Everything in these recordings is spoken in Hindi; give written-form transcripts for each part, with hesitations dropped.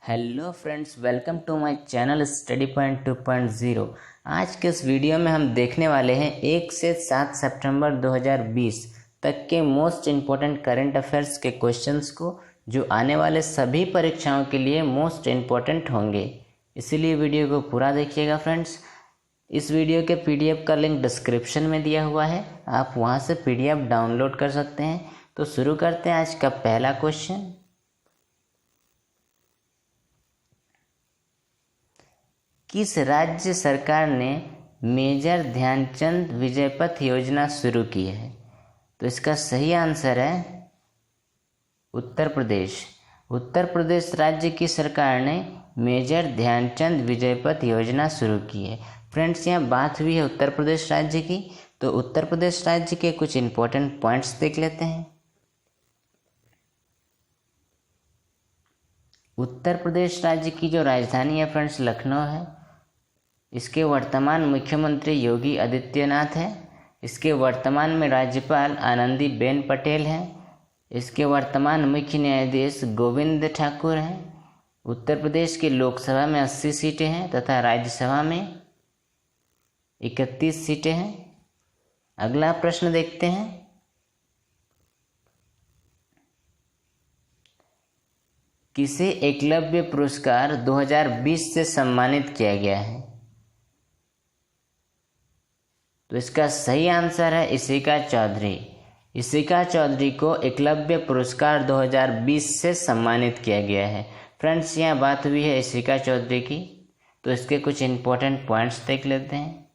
Hello friends, welcome to my channel study point 2.0। आज के इस वीडियो में हम देखने वाले हैं 1 से 7 सितंबर 2020 तक के मोस्ट इम्पोर्टेंट करंट अफेयर्स के क्वेश्चंस को, जो आने वाले सभी परीक्षाओं के लिए मोस्ट इम्पोर्टेंट होंगे। इसीलिए वीडियो को पूरा देखिएगा फ्रेंड्स। इस वीडियो के पीडीएफ का लिंक डिस्क्रिप्शन में दिया हुआ है, आप वहां से पीडीएफ डाउनलोड कर सकते हैं। तो शुरू करते हैं आज का पहला क्वेश्चन। किस राज्य सरकार ने मेजर ध्यानचंद विजयपथ योजना शुरू की है? तो इसका सही आंसर है उत्तर प्रदेश। उत्तर प्रदेश राज्य की सरकार ने मेजर ध्यानचंद विजयपथ योजना शुरू की है। फ्रेंड्स, यहाँ बात हुई है उत्तर प्रदेश राज्य की, तो उत्तर प्रदेश राज्य के कुछ इंपॉर्टेंट पॉइंट्स देख लेते हैं। उत्तर प्रदेश राज्य की जो राजधानी है फ्रेंड्स लखनऊ है। इसके वर्तमान मुख्यमंत्री योगी आदित्यनाथ है। इसके वर्तमान में राज्यपाल आनंदीबेन पटेल हैं। इसके वर्तमान मुख्य न्यायाधीश गोविंद ठाकुर हैं। उत्तर प्रदेश की लोकसभा में 80 सीटें हैं तथा राज्यसभा में 31 सीटें हैं। अगला प्रश्न देखते हैं। किसे एकलव्य पुरस्कार 2020 से सम्मानित किया गया है? तो इसका सही आंसर है इशिका चौधरी। इशिका चौधरी को एकलव्य पुरस्कार 2020 से सम्मानित किया गया है। फ्रेंड्स, यहाँ बात हुई है इशिका चौधरी की, तो इसके कुछ इम्पोर्टेंट पॉइंट्स देख लेते हैं।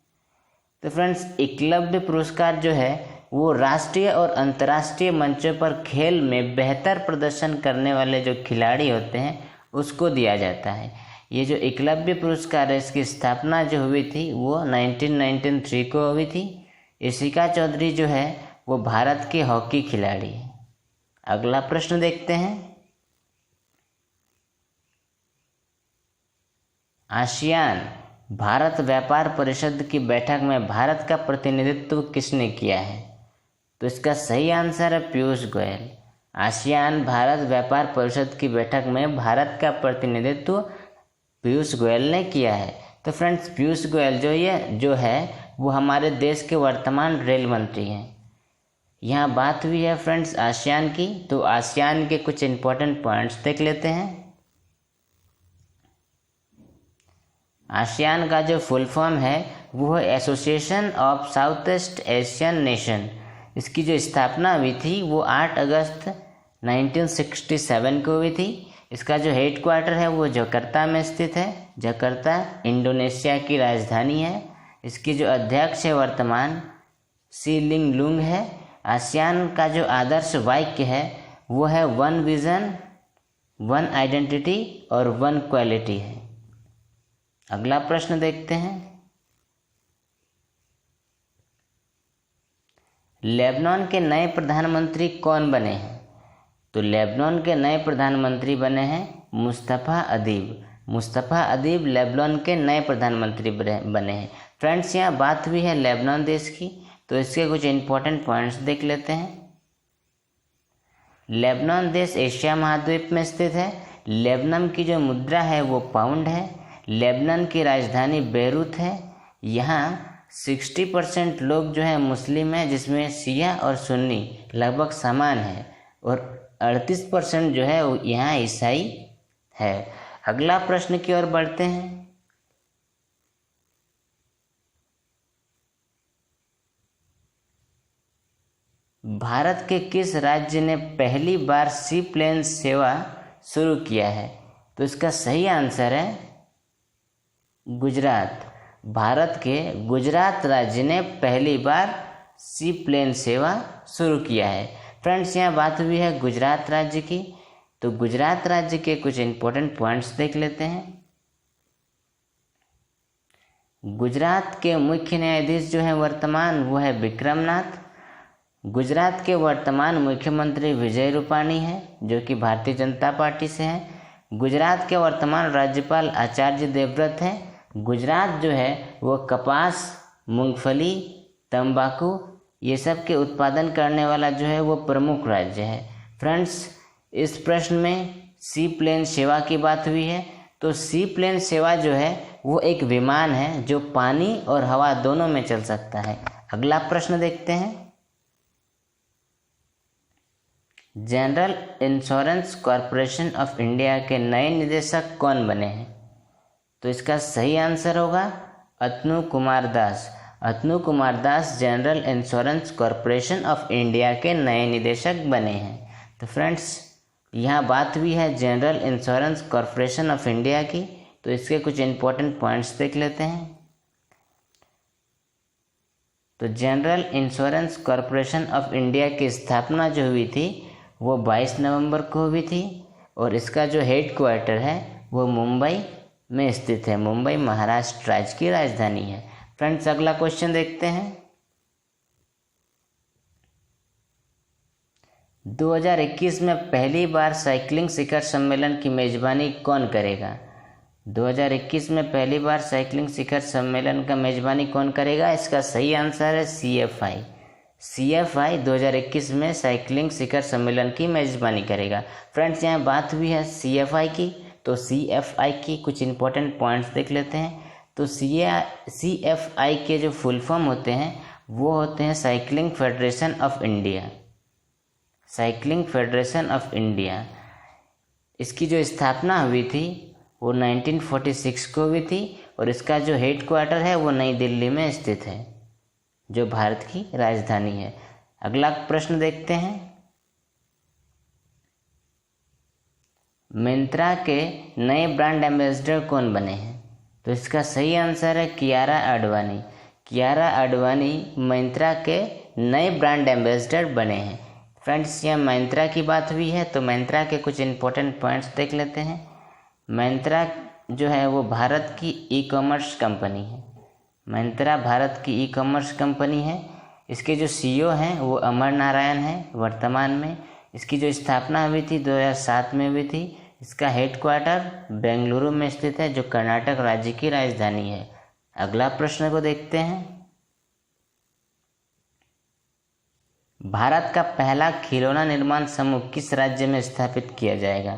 तो फ्रेंड्स, एकलव्य पुरस्कार जो है वो राष्ट्रीय और अंतर्राष्ट्रीय मंचों पर खेल में बेहतर प्रदर्शन करने वाले जो खिलाड़ी होते हैं उसको दिया जाता है। ये जो एकलव्य पुरस्कार है इसकी स्थापना जो हुई थी वो 1993 को हुई थी। इशिका चौधरी जो है वो भारत की हॉकी खिलाड़ी है। अगला प्रश्न देखते हैं। आसियान भारत व्यापार परिषद की बैठक में भारत का प्रतिनिधित्व किसने किया है? तो इसका सही आंसर है पीयूष गोयल। आसियान भारत व्यापार परिषद की बैठक में भारत का प्रतिनिधित्व पीयूष गोयल ने किया है। तो फ्रेंड्स, पीयूष गोयल जो है वो हमारे देश के वर्तमान रेल मंत्री हैं। यहाँ बात हुई है फ्रेंड्स आसियान की, तो आसियान के कुछ इंपॉर्टेंट पॉइंट्स देख लेते हैं। आसियान का जो फुल फॉर्म है वो है association of south east Asian nation. इसकी जो स्थापना हुई थी वो 8 अगस्त 1967 को हुई थी। इसका जो हेड क्वार्टर है वो जकार्ता में स्थित है। जकार्ता इंडोनेशिया की राजधानी है। इसकी जो अध्यक्ष है वर्तमान सी लिंगलुंग है। आसियान का जो आदर्श वाक्य है वो है 1 विजन 1 आइडेंटिटी और 1 क्वालिटी है। अगला प्रश्न देखते हैं। लेबनान के नए प्रधानमंत्री कौन बने हैं? तो लेबनान के नए प्रधानमंत्री बने हैं मुस्तफ़ा अदीब। मुस्तफ़ा अदीब लेबनान के नए प्रधानमंत्री बने हैं। फ्रेंड्स, यहाँ बात हुई है लेबनान देश की, तो इसके कुछ इंपॉर्टेंट पॉइंट्स देख लेते हैं। लेबनान देश एशिया महाद्वीप में स्थित है। लेबनान की जो मुद्रा है वो पाउंड है। लेबनान की राजधानी बेरूत है। यहाँ 60% लोग जो है मुस्लिम है, जिसमें शिया और सुन्नी लगभग समान है, और 38% जो है वो यहाँ ईसाई है। अगला प्रश्न की ओर बढ़ते हैं। भारत के किस राज्य ने पहली बार सी प्लेन सेवा शुरू किया है? तो इसका सही आंसर है गुजरात। भारत के गुजरात राज्य ने पहली बार सी प्लेन सेवा शुरू किया है। फ्रेंड्स, यहाँ बात हुई है गुजरात राज्य की, तो गुजरात राज्य के कुछ इंपॉर्टेंट पॉइंट्स देख लेते हैं। गुजरात के मुख्य न्यायाधीश जो है वर्तमान वो है विक्रमनाथ। गुजरात के वर्तमान मुख्यमंत्री विजय रूपाणी हैं, जो कि भारतीय जनता पार्टी से हैं। गुजरात के वर्तमान राज्यपाल आचार्य देवव्रत हैं। गुजरात जो है वो कपास, मूंगफली, तंबाकू ये सब के उत्पादन करने वाला जो है वो प्रमुख राज्य है। फ्रेंड्स, इस प्रश्न में सी प्लेन सेवा की बात हुई है। तो सी प्लेन सेवा जो है वो एक विमान है जो पानी और हवा दोनों में चल सकता है। अगला प्रश्न देखते हैं, general insurance corporation of India के नए निदेशक कौन बने हैं? तो इसका सही आंसर होगा Atanu Kumar Das. Atanu Kumar Das general insurance corporation of India के नए निदेशक बने हैं। तो फ्रेंड्स यहाँ बात हुई है general insurance corporation of India की, तो इसके कुछ इंपॉर्टेंट पॉइंट्स देख लेते हैं। तो general insurance corporation of India की स्थापना जो हुई थी वो 22 नवंबर को हुई थी और इसका जो हेड क्वार्टर है वो मुंबई में स्थित है। मुंबई महाराष्ट्र राज्य की राजधानी है। फ्रेंड्स अगला क्वेश्चन देखते हैं, 2021 में पहली बार साइकिलिंग शिखर सम्मेलन की मेजबानी कौन करेगा? 2021 में पहली बार साइकिलिंग शिखर सम्मेलन का मेजबानी कौन करेगा? इसका सही आंसर है CFI। CFI 2021 में साइकिलिंग शिखर सम्मेलन की मेजबानी करेगा। फ्रेंड्स यहाँ बात हुई है CFI की, तो CFI की कुछ इंपॉर्टेंट पॉइंट्स देख लेते हैं। तो CFI के जो फुल फॉर्म होते हैं वो होते हैं cycling federation of India. Cycling federation of India, इसकी जो स्थापना हुई थी वो 1946 को हुई थी और इसका जो हेड क्वार्टर है वो नई दिल्ली में स्थित है जो भारत की राजधानी है। अगला प्रश्न देखते हैं, मिंत्रा के नए ब्रांड एम्बेसडर कौन बने हैं? तो इसका सही आंसर है कियारा आडवाणी। कियारा आडवाणी मिंत्रा के नए ब्रांड एम्बेसडर बने हैं। फ्रेंड्स यहाँ मिंत्रा की बात हुई है तो मिंत्रा के कुछ इंपॉर्टेंट पॉइंट्स देख लेते हैं। मिंत्रा जो है वो भारत की ई-कॉमर्स कंपनी है। मिंत्रा भारत की ई-कॉमर्स कंपनी है। इसके जो CEO हैं वो अमर नारायण हैं वर्तमान में। इसकी जो स्थापना हुई थी 2007 में हुई थी। इसका हेड क्वार्टर बेंगलुरु में स्थित है जो कर्नाटक राज्य की राजधानी है। अगला प्रश्न को देखते हैं, भारत का पहला खिलौना निर्माण समूह किस राज्य में स्थापित किया जाएगा?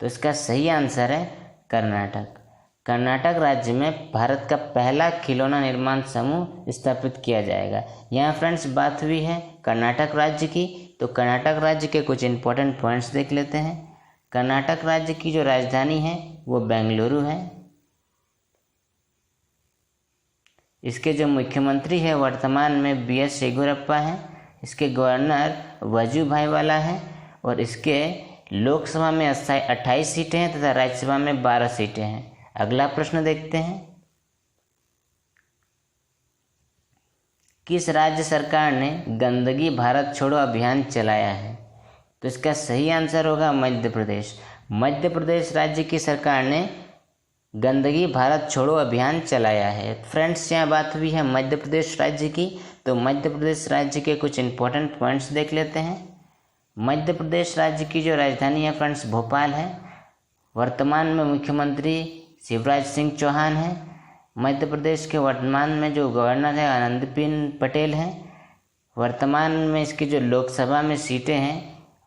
तो इसका सही आंसर है कर्नाटक। कर्नाटक राज्य में भारत का पहला खिलौना निर्माण समूह स्थापित किया जाएगा। यहाँ फ्रेंड्स बात हुई है कर्नाटक राज्य की, तो कर्नाटक राज्य के कुछ इंपॉर्टेंट पॉइंट्स देख लेते हैं। कर्नाटक राज्य की जो राजधानी है वो बेंगलुरु है। इसके जो मुख्यमंत्री है वर्तमान में BS येदियुरप्पा है। इसके गवर्नर वजुभाई वाला है और इसके लोकसभा में 28 सीटें हैं तथा राज्यसभा में 12 सीटें हैं। अगला प्रश्न देखते हैं, किस राज्य सरकार ने गंदगी भारत छोड़ो अभियान चलाया है? तो इसका सही आंसर होगा मध्य प्रदेश। मध्य प्रदेश राज्य की सरकार ने गंदगी भारत छोड़ो अभियान चलाया है। फ्रेंड्स यहाँ बात हुई है मध्य प्रदेश राज्य की, तो मध्य प्रदेश राज्य के कुछ इंपॉर्टेंट पॉइंट्स देख लेते हैं। मध्य प्रदेश राज्य की जो राजधानी है फ्रेंड्स भोपाल है। वर्तमान में मुख्यमंत्री शिवराज सिंह चौहान है। मध्य प्रदेश के वर्तमान में जो गवर्नर है आनंदीबेन पटेल हैं। वर्तमान में इसकी जो लोकसभा में सीटें हैं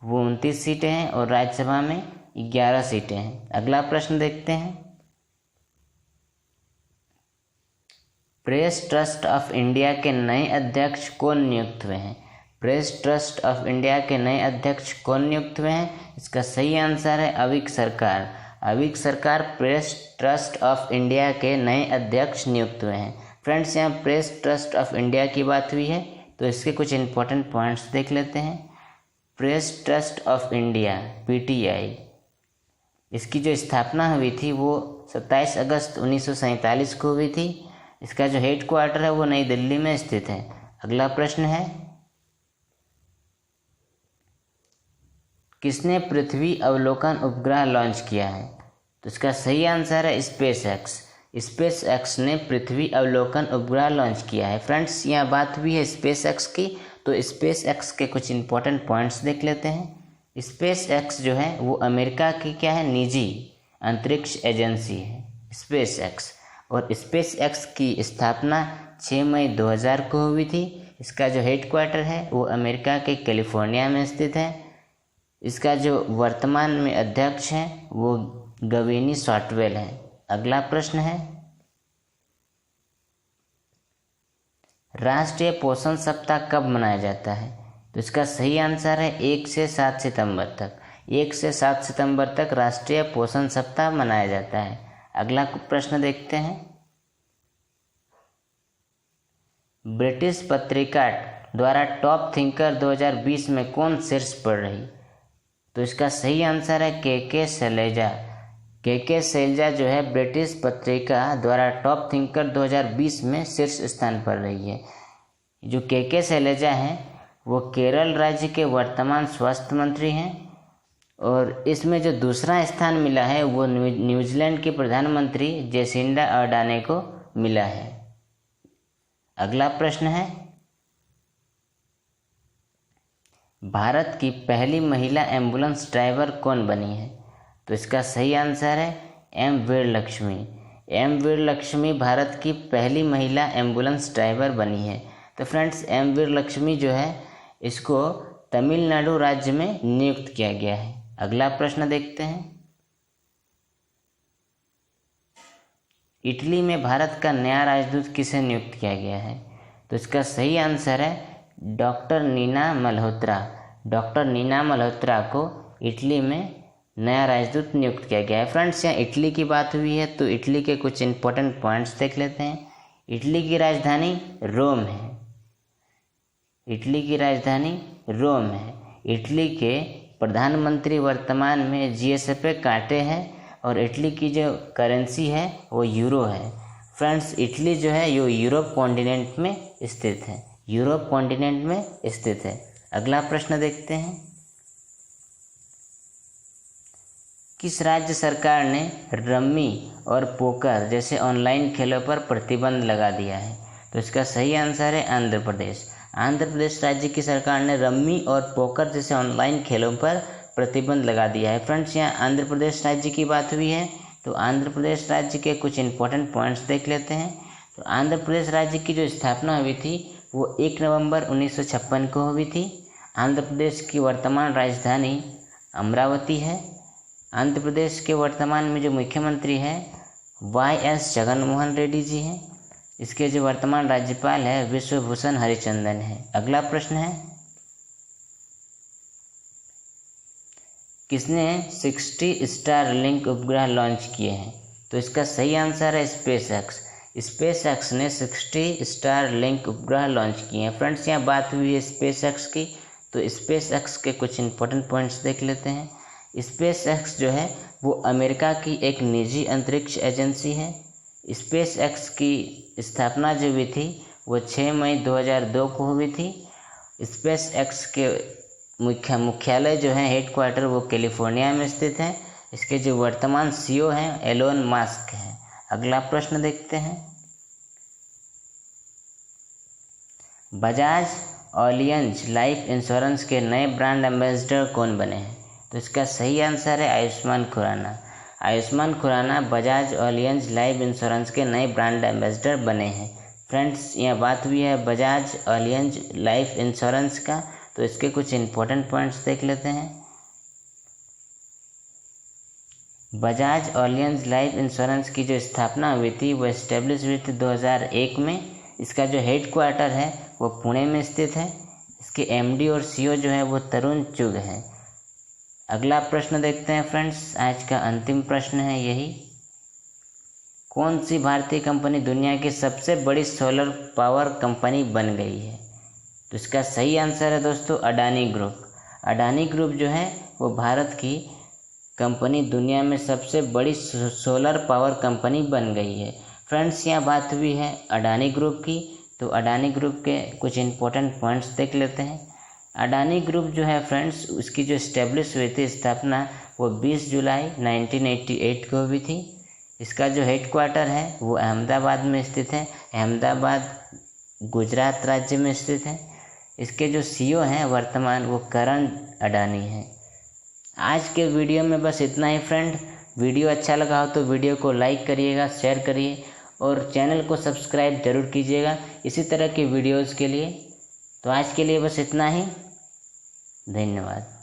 वो 29 सीटें हैं और राज्यसभा में 11 सीटें हैं। अगला प्रश्न देखते हैं, प्रेस ट्रस्ट ऑफ इंडिया के नए अध्यक्ष कौन नियुक्त हुए हैं? प्रेस ट्रस्ट ऑफ इंडिया के नए अध्यक्ष कौन नियुक्त हुए हैं? इसका सही आंसर है अविक सरकार। अविक सरकार प्रेस ट्रस्ट ऑफ इंडिया के नए अध्यक्ष नियुक्त हुए हैं। फ्रेंड्स यहाँ प्रेस ट्रस्ट ऑफ इंडिया की बात हुई है तो इसके कुछ इंपॉर्टेंट पॉइंट्स देख लेते हैं। Press trust of India PTI, इसकी जो स्थापना हुई थी वो 27 अगस्त 1947 को हुई थी। इसका जो हेड क्वार्टर है वो नई दिल्ली में स्थित है। अगला प्रश्न है, किसने पृथ्वी अवलोकन उपग्रह लॉन्च किया है? तो इसका सही आंसर है SpaceX। SpaceX ने पृथ्वी अवलोकन उपग्रह लॉन्च किया है। फ्रेंड्स यहाँ बात हुई है SpaceX की, तो SpaceX के कुछ इंपॉर्टेंट पॉइंट्स देख लेते हैं। SpaceX जो है वो अमेरिका की क्या है, निजी अंतरिक्ष एजेंसी है SpaceX। और SpaceX की स्थापना 6 मई 2000 को हुई थी। इसका जो हेड क्वार्टर है वो अमेरिका के कैलिफोर्निया में स्थित है। इसका जो वर्तमान में अध्यक्ष हैं वो गवीनी शॉर्टवेल हैं। अगला प्रश्न है, राष्ट्रीय पोषण सप्ताह कब मनाया जाता है? तो इसका सही आंसर है 1 से 7 सितंबर तक। 1 से 7 सितंबर तक राष्ट्रीय पोषण सप्ताह मनाया जाता है। अगला प्रश्न देखते हैं, ब्रिटिश पत्रिका द्वारा टॉप थिंकर 2020 में कौन शीर्ष पर रही? तो इसका सही आंसर है के शैलजा। के शैलजा जो है ब्रिटिश पत्रिका द्वारा टॉप थिंकर 2020 में शीर्ष स्थान पर रही है। जो के शैलजा हैं वो केरल राज्य के वर्तमान स्वास्थ्य मंत्री हैं और इसमें जो दूसरा स्थान मिला है वो न्यूजीलैंड की प्रधानमंत्री जेसिंडा अर्डाने को मिला है। अगला प्रश्न है, भारत की पहली महिला एम्बुलेंस ड्राइवर कौन बनी है? तो इसका सही आंसर है एम वीरलक्ष्मी। एम वीरलक्ष्मी भारत की पहली महिला एम्बुलेंस ड्राइवर बनी है। तो फ्रेंड्स, एम वीरलक्ष्मी जो है इसको तमिलनाडु राज्य में नियुक्त किया गया है। अगला प्रश्न देखते हैं, इटली में भारत का नया राजदूत किसे नियुक्त किया गया है? तो इसका सही आंसर है डॉक्टर नीना मल्होत्रा। डॉक्टर नीना मल्होत्रा को इटली में नया राजदूत नियुक्त किया गया है। फ्रेंड्स, यहाँ इटली की बात हुई है तो इटली के कुछ इंपॉर्टेंट पॉइंट्स देख लेते हैं। इटली की राजधानी रोम है। इटली की राजधानी रोम है। इटली के प्रधानमंत्री वर्तमान में जियुसेप्पे कांटे हैं और इटली की जो करेंसी है वो यूरो है। फ्रेंड्स, इटली जो है ये यूरोप कॉन्टिनेंट में स्थित है। यूरोप कॉन्टिनेंट में स्थित है। अगला प्रश्न देखते हैं, किस राज्य सरकार ने रम्मी और पोकर जैसे ऑनलाइन खेलों पर प्रतिबंध लगा दिया है? तो इसका सही आंसर है आंध्र प्रदेश। आंध्र प्रदेश राज्य की सरकार ने रम्मी और पोकर जैसे ऑनलाइन खेलों पर प्रतिबंध लगा दिया है। फ्रेंड्स, यहाँ आंध्र प्रदेश राज्य की बात हुई है तो आंध्र प्रदेश राज्य के कुछ इंपॉर्टेंट पॉइंट्स देख लेते हैं। तो आंध्र प्रदेश राज्य की जो स्थापना हुई थी वो 1 नवंबर 1956 को हुई थी। आंध्र प्रदेश की वर्तमान राजधानी अमरावती है। आंध्र प्रदेश के वर्तमान में जो मुख्यमंत्री हैं YS जगनमोहन रेड्डी जी हैं। इसके जो वर्तमान राज्यपाल है विश्वभूषण हरिचंदन है। अगला प्रश्न है, किसने 60 स्टारलिंक उपग्रह लॉन्च किए हैं? तो इसका सही आंसर है स्पेसएक्स। स्पेसएक्स ने 60 स्टारलिंक उपग्रह लॉन्च किए हैं। फ्रेंड्स, यहाँ बात हुई है स्पेसएक्स की तो स्पेसएक्स के कुछ इंपॉर्टेंट पॉइंट्स देख लेते हैं। स्पेसएक्स जो है वो अमेरिका की एक निजी अंतरिक्ष एजेंसी है। स्पेसएक्स की स्थापना जो हुई थी वो 6 मई 2002 को हुई थी। स्पेसएक्स के मुख्यालय जो है हेडक्वार्टर वो कैलिफोर्निया में स्थित है। इसके जो वर्तमान CEO हैं एलोन मस्क हैं। अगला प्रश्न देखते हैं, बजाज एलियंज लाइफ इंश्योरेंस के नए ब्रांड एम्बेसडर कौन बने हैं? तो इसका सही आंसर है आयुष्मान खुराना। आयुष्मान खुराना बजाज एलियंज लाइफ इंश्योरेंस के नए ब्रांड एम्बेसडर बने हैं। फ्रेंड्स, यह बात हुई है बजाज एलियंज लाइफ इंश्योरेंस का तो इसके कुछ इंपॉर्टेंट पॉइंट्स देख लेते हैं। बजाज एलियंज लाइफ इंश्योरेंस की जो स्थापना हुई थी वो एस्टेब्लिश हुई थी 2001 में। इसका जो हेडक्वार्टर है वो पुणे में स्थित है। इसके MD और CEO जो है वो तरुण चुग हैं। अगला प्रश्न देखते हैं फ्रेंड्स, आज का अंतिम प्रश्न है यही, कौन सी भारतीय कंपनी दुनिया की सबसे बड़ी सोलर पावर कंपनी बन गई है? तो इसका सही आंसर है दोस्तों अडानी ग्रुप। अडानी ग्रुप जो है वो भारत की कंपनी दुनिया में सबसे बड़ी सोलर पावर कंपनी बन गई है। फ्रेंड्स, यहाँ बात हुई है अडानी ग्रुप की तो अडानी ग्रुप के कुछ इंपॉर्टेंट पॉइंट्स देख लेते हैं। अडानी ग्रुप जो है फ्रेंड्स उसकी जो इस्टेब्लिश हुई थी स्थापना वो 20 जुलाई 1988 को हुई थी। इसका जो हेडक्वार्टर है वो अहमदाबाद में स्थित है। अहमदाबाद गुजरात राज्य में स्थित है। इसके जो CEO हैं वर्तमान वो करण अडानी हैं। आज के वीडियो में बस इतना ही फ्रेंड। वीडियो अच्छा लगा हो तो वीडियो को लाइक करिएगा, शेयर करिए और चैनल को सब्सक्राइब जरूर कीजिएगा इसी तरह के वीडियोज़ के लिए। तो आज के लिए बस इतना ही। धन्यवाद।